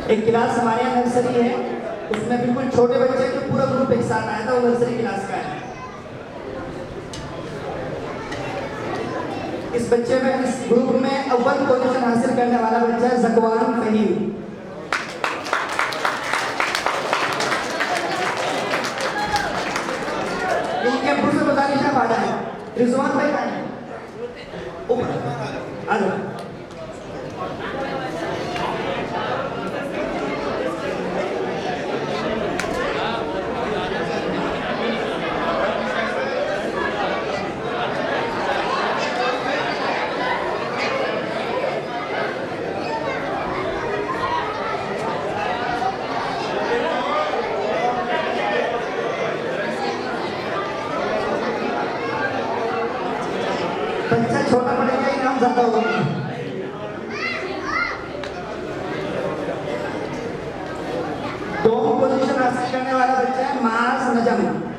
एक क्लास हमारे यहाँ नर्सरी है, उसमें बिल्कुल छोटे बच्चे जो पूरा ग्रुप एक साथ आया था, वो नर्सरी क्लास का है। इस बच्चे में, इस ग्रुप में अव्वल पोजीशन हासिल करने वाला बच्चा है ज़कवान फहीम। इनके पुरुष बताने का है रिजवान भाई का है ऊपर आ जाओ। बच्चा छोटा पड़ेगा, इनाम ज्यादा होगा। दो पोजीशन हासिल करने वाला बच्चा है माज नजम।